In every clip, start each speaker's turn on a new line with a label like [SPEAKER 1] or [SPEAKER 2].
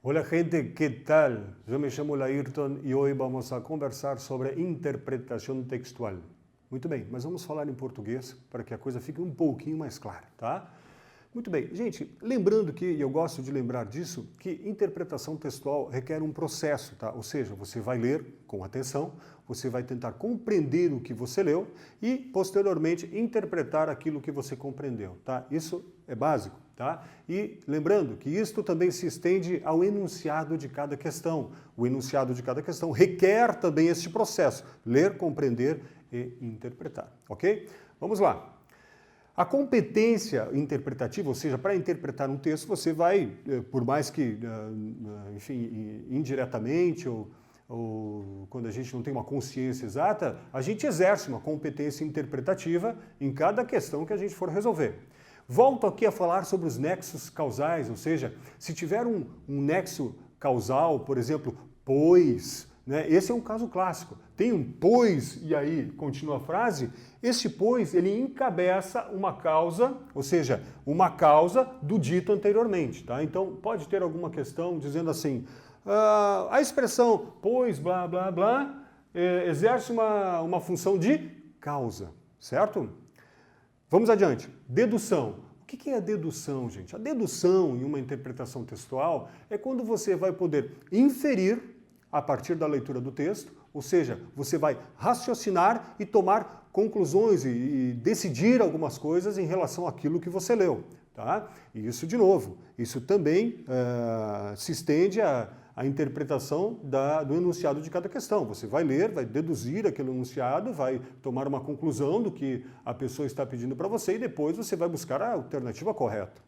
[SPEAKER 1] Hola gente, ¿qué tal? Yo me chamo Laírton e hoje vamos a conversar sobre interpretação textual. Muito bem, mas vamos falar em português para que a coisa fique um pouquinho mais clara, tá? Muito bem, gente, lembrando que, e eu gosto de lembrar disso, que interpretação textual requer um processo, tá? Ou seja, você vai ler com atenção, você vai tentar compreender o que você leu e, posteriormente, interpretar aquilo que você compreendeu, tá? Isso é básico, tá? E lembrando que isto também se estende ao enunciado de cada questão. O enunciado de cada questão requer também esse processo, ler, compreender e interpretar, ok? Vamos lá. A competência interpretativa, ou seja, para interpretar um texto, você vai, por mais que, enfim, indiretamente ou quando a gente não tem uma consciência exata, a gente exerce uma competência interpretativa em cada questão que a gente for resolver. Volto aqui a falar sobre os nexos causais, ou seja, se tiver um nexo causal, por exemplo, pois, né, esse é um caso clássico. Tem um pois, e aí continua a frase, esse pois, ele encabeça uma causa, ou seja, uma causa do dito anteriormente, tá? Então, pode ter alguma questão dizendo assim, a expressão pois, blá, blá, blá, exerce uma função de causa, certo? Vamos adiante. Dedução. O que é a dedução, gente? A dedução, em uma interpretação textual, é quando você vai poder inferir a partir da leitura do texto, ou seja, você vai raciocinar e tomar conclusões e decidir algumas coisas em relação àquilo que você leu, tá? E isso, de novo, isso também se estende à interpretação do enunciado de cada questão. Você vai ler, vai deduzir aquele enunciado, vai tomar uma conclusão do que a pessoa está pedindo para você e depois você vai buscar a alternativa correta.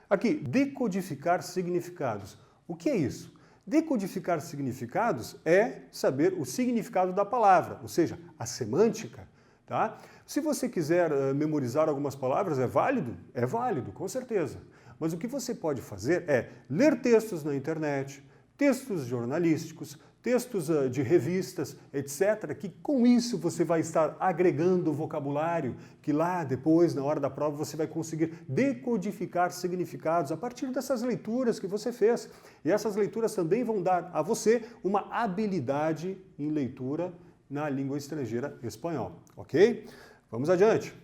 [SPEAKER 1] Aqui, decodificar significados. O que é isso? Decodificar significados é saber o significado da palavra, ou seja, a semântica, tá? Se você quiser memorizar algumas palavras, é válido, com certeza. Mas o que você pode fazer é ler textos na internet, textos jornalísticos, textos de revistas, etc., que com isso você vai estar agregando vocabulário, que lá depois, na hora da prova, você vai conseguir decodificar significados a partir dessas leituras que você fez. E essas leituras também vão dar a você uma habilidade em leitura na língua estrangeira espanhol, ok? Vamos adiante.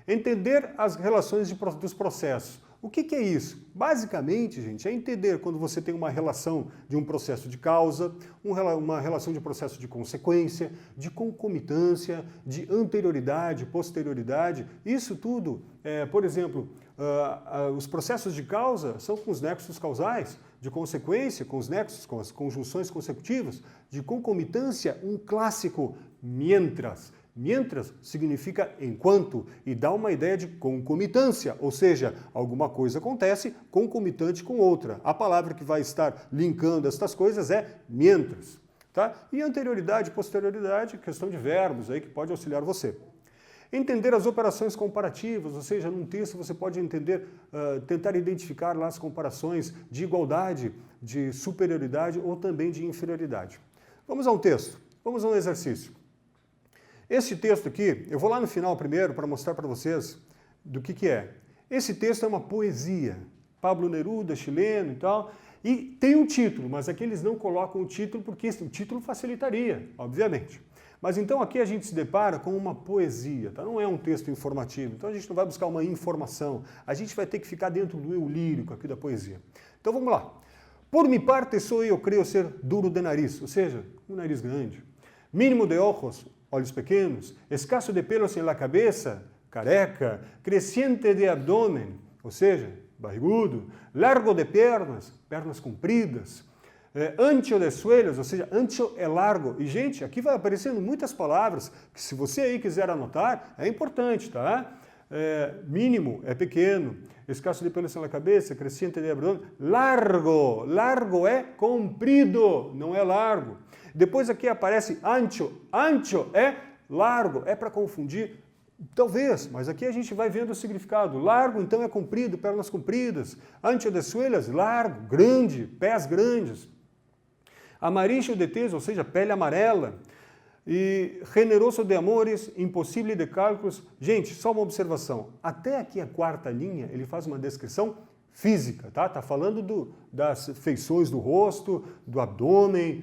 [SPEAKER 1] Entender as relações dos processos. O que é isso? Basicamente, gente, é entender quando você tem uma relação de um processo de causa, uma relação de processo de consequência, de concomitância, de anterioridade, posterioridade. Isso tudo, por exemplo, os processos de causa são com os nexos causais, de consequência, com os nexos, com as conjunções consecutivas, de concomitância, um clássico, mientras. Mientras significa enquanto e dá uma ideia de concomitância, ou seja, alguma coisa acontece concomitante com outra. A palavra que vai estar linkando estas coisas é mientras, tá? E anterioridade e posterioridade, questão de verbos aí que pode auxiliar você. Entender as operações comparativas, ou seja, num texto você pode entender, tentar identificar lá as comparações de igualdade, de superioridade ou também de inferioridade. Vamos a um texto, vamos a um exercício. Este texto aqui, eu vou lá no final primeiro para mostrar para vocês do que é. Esse texto é uma poesia, Pablo Neruda, chileno e tal, e tem um título, mas aqui eles não colocam o título porque o título facilitaria, obviamente. Mas então aqui a gente se depara com uma poesia, tá? Não é um texto informativo, então a gente não vai buscar uma informação, a gente vai ter que ficar dentro do eu lírico aqui da poesia. Então vamos lá. Por mi parte sou eu creio ser duro de nariz, ou seja, um nariz grande. Mínimo de ojos, olhos pequenos, escasso de pelos em la cabeça, careca, crescente de abdômen, ou seja, barrigudo, largo de pernas, pernas compridas, ancho de suelos, ou seja, ancho é largo. E, gente, aqui vai aparecendo muitas palavras que, se você aí quiser anotar, é importante, tá? Mínimo é pequeno, escasso de pelos na cabeça, crescente de abdômen, largo, largo é comprido, não é largo. Depois aqui aparece ancho, ancho é largo, é para confundir, talvez, mas aqui a gente vai vendo o significado. Largo então é comprido, pernas compridas, ancho de suelas, largo, grande, pés grandes. Amarillo de tez, ou seja, pele amarela. E generoso de amores, impossível de cálculos. Gente, só uma observação. Até aqui a quarta linha, ele faz uma descrição física, tá? Está falando das feições do rosto, do abdômen,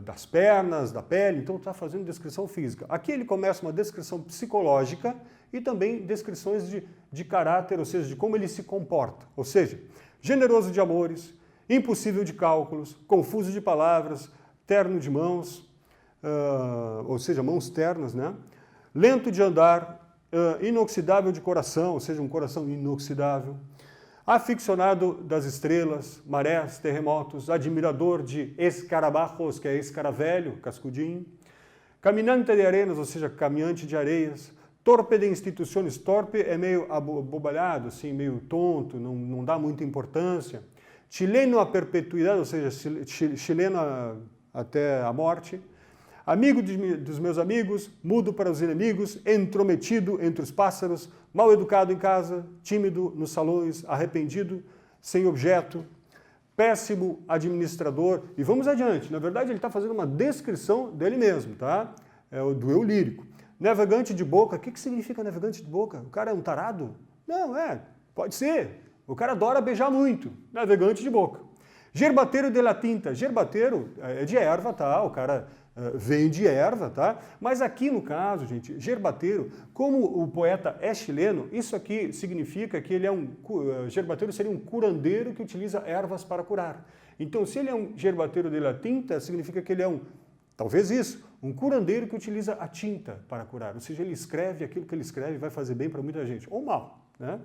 [SPEAKER 1] das pernas, da pele, então está fazendo descrição física. Aqui ele começa uma descrição psicológica e também descrições de caráter, ou seja, de como ele se comporta. Ou seja, generoso de amores, impossível de cálculos, confuso de palavras, terno de mãos, ou seja, mãos ternas, né? Lento de andar, inoxidável de coração, ou seja, um coração inoxidável, aficionado das estrelas, marés, terremotos, admirador de escarabajos, que é escaravelho, cascudinho, caminante de arenas, ou seja, caminhante de areias, torpe de instituições, torpe é meio abobalhado, assim, meio tonto, não dá muita importância, chileno à perpetuidade, ou seja, chileno até a morte, amigo dos meus amigos, mudo para os inimigos, intrometido entre os pássaros, mal educado em casa, tímido nos salões, arrependido, sem objeto, péssimo administrador. E vamos adiante. Na verdade, ele está fazendo uma descrição dele mesmo, tá? Do eu lírico. Navegante de boca. O que significa navegante de boca? O cara é um tarado? Não, pode ser. O cara adora beijar muito. Navegante de boca. Gerbateiro de la tinta. Gerbateiro é de erva, tá? O cara vende erva, tá? Mas aqui no caso, gente, gerbateiro, como o poeta é chileno, isso aqui significa que ele é gerbateiro seria um curandeiro que utiliza ervas para curar. Então, se ele é um gerbateiro de la tinta, significa que ele é talvez isso, um curandeiro que utiliza a tinta para curar. Ou seja, ele escreve aquilo que ele escreve vai fazer bem para muita gente, ou mal, né?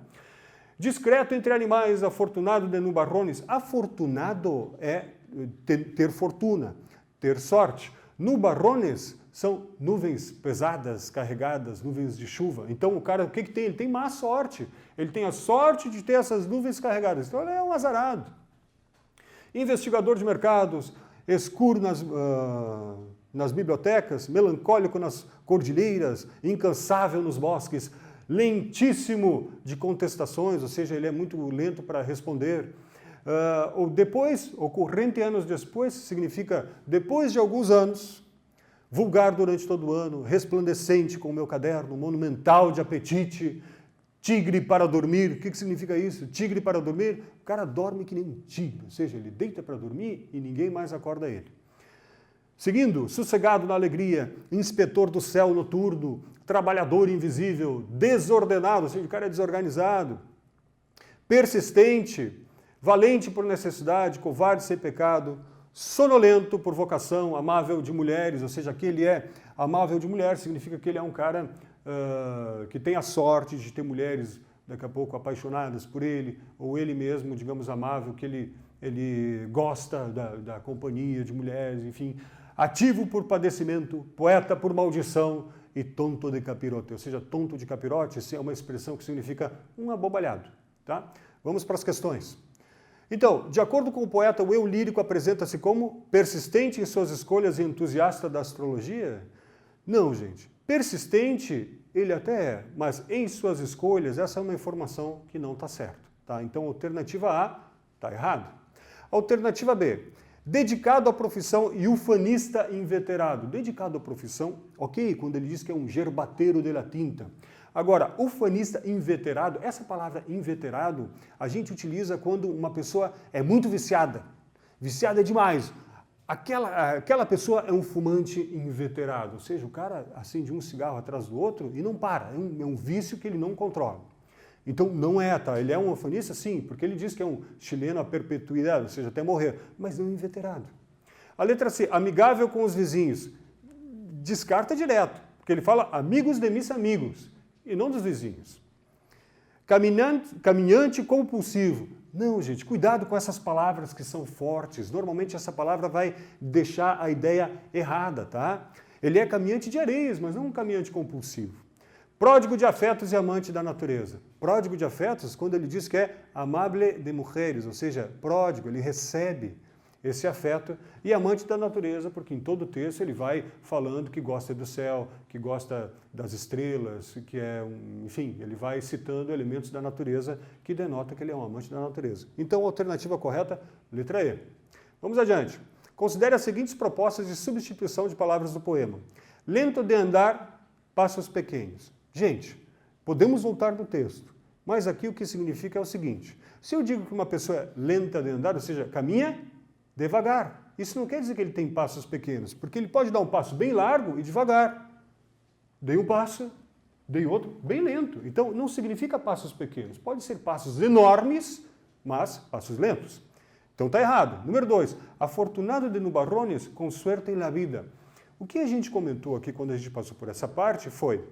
[SPEAKER 1] Discreto entre animais, afortunado de nubarrones. Afortunado é ter fortuna, ter sorte. Nubarrones são nuvens pesadas, carregadas, nuvens de chuva. Então o cara, o que tem? Ele tem má sorte. Ele tem a sorte de ter essas nuvens carregadas. Então ele é um azarado. Investigador de mercados, escuro nas bibliotecas, melancólico nas cordilheiras, incansável nos bosques, lentíssimo de contestações, ou seja, ele é muito lento para responder. Ou depois, ocorrente anos depois, significa depois de alguns anos, vulgar durante todo o ano, resplandecente com o meu caderno, monumental de apetite, tigre para dormir. O que significa isso? Tigre para dormir? O cara dorme que nem um tigre, ou seja, ele deita para dormir e ninguém mais acorda ele. Seguindo, sossegado na alegria, inspetor do céu noturno, trabalhador invisível, desordenado, ou seja, o cara é desorganizado, persistente, valente por necessidade, covarde sem pecado, sonolento por vocação, amável de mulheres, ou seja, aqui ele é amável de mulher, significa que ele é um cara que tem a sorte de ter mulheres daqui a pouco apaixonadas por ele, ou ele mesmo, digamos, amável, que ele gosta da companhia de mulheres, enfim. Ativo por padecimento, poeta por maldição e tonto de capirote. Ou seja, tonto de capirote é uma expressão que significa um abobalhado. Tá? Vamos para as questões. Então, de acordo com o poeta, o eu lírico apresenta-se como persistente em suas escolhas e entusiasta da astrologia? Não, gente. Persistente, ele até é, mas em suas escolhas, essa é uma informação que não está certa. Tá? Então, alternativa A está errado. Alternativa B. Dedicado à profissão e ufanista inveterado. Dedicado à profissão, ok, quando ele diz que é um gerbateiro de la tinta. Agora, ufanista inveterado, essa palavra inveterado, a gente utiliza quando uma pessoa é muito viciada. Viciada demais. Aquela pessoa é um fumante inveterado, ou seja, o cara acende um cigarro atrás do outro e não para. É um vício que ele não controla. Então, não é, tá? Ele é um ufanista, sim, porque ele diz que é um chileno à perpetuidade, ou seja, até morrer, mas não inveterado. A letra C, amigável com os vizinhos. Descarta direto, porque ele fala amigos de mis amigos, e não dos vizinhos. Caminhante compulsivo. Não, gente, cuidado com essas palavras que são fortes. Normalmente essa palavra vai deixar a ideia errada, tá? Ele é caminhante de areias, mas não um caminhante compulsivo. Pródigo de afetos e amante da natureza. Pródigo de afetos, quando ele diz que é amable de mulheres, ou seja, pródigo, ele recebe esse afeto, e amante da natureza, porque em todo o texto ele vai falando que gosta do céu, que gosta das estrelas, que enfim, ele vai citando elementos da natureza que denota que ele é um amante da natureza. Então, a alternativa correta, letra E. Vamos adiante. Considere as seguintes propostas de substituição de palavras do poema. Lento de andar, passos pequenos. Gente, podemos voltar no texto, Mas aqui o que significa é o seguinte, se eu digo que uma pessoa é lenta de andar, ou seja, caminha devagar, isso não quer dizer que ele tem passos pequenos, porque ele pode dar um passo bem largo e devagar. Dei um passo, dei outro, bem lento. Então, não significa passos pequenos. Pode ser passos enormes, mas passos lentos. Então, está errado. Número 2. Afortunado de nubarrones com suerte em la vida. O que a gente comentou aqui quando a gente passou por essa parte foi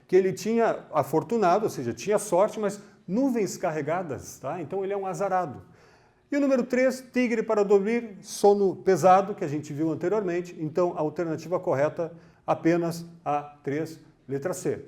[SPEAKER 1] que ele tinha afortunado, ou seja, tinha sorte, mas nuvens carregadas, tá? Então, ele é um azarado. E o número 3, tigre para dormir, sono pesado, que a gente viu anteriormente. Então, a alternativa correta apenas a 3, letra C.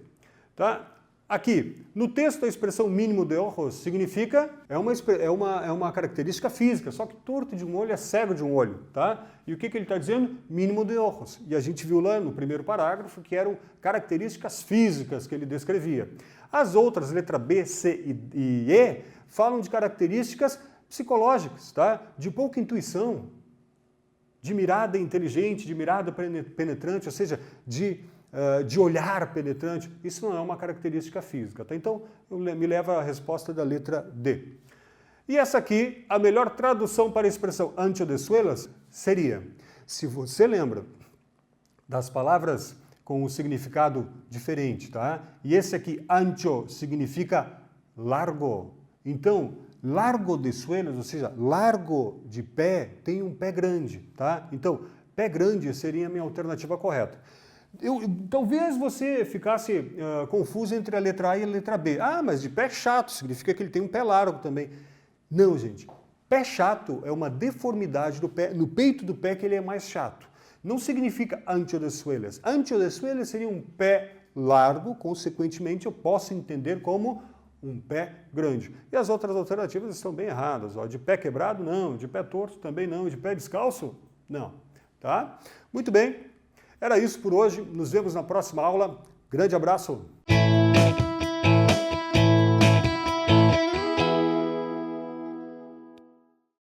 [SPEAKER 1] Tá? Aqui, no texto, a expressão mínimo de ojos significa, é uma característica física, só que torto de um olho é cego de um olho. Tá? E o que ele está dizendo? Mínimo de ojos. E a gente viu lá no primeiro parágrafo que eram características físicas que ele descrevia. As outras, letra B, C e E, falam de características psicológicas, tá? De pouca intuição, de mirada inteligente, de mirada penetrante, ou seja, de olhar penetrante. Isso não é uma característica física. Tá? Então, me leva a resposta da letra D. E essa aqui, a melhor tradução para a expressão ancho de suelas seria, se você lembra das palavras com um significado diferente, tá? E esse aqui, ancho, significa largo. Então, largo de suelas, ou seja, largo de pé, tem um pé grande, tá? Então, pé grande seria a minha alternativa correta. Talvez você ficasse confuso entre a letra A e a letra B. Ah, mas de pé chato, significa que ele tem um pé largo também. Não, gente. Pé chato é uma deformidade do pé, no peito do pé que ele é mais chato. Não significa ancho de suelas. Ancho de suelas seria um pé largo, consequentemente eu posso entender como um pé grande. E as outras alternativas estão bem erradas. Ó. De pé quebrado, não. De pé torto, também não. De pé descalço, não. Tá? Muito bem. Era isso por hoje. Nos vemos na próxima aula. Grande abraço.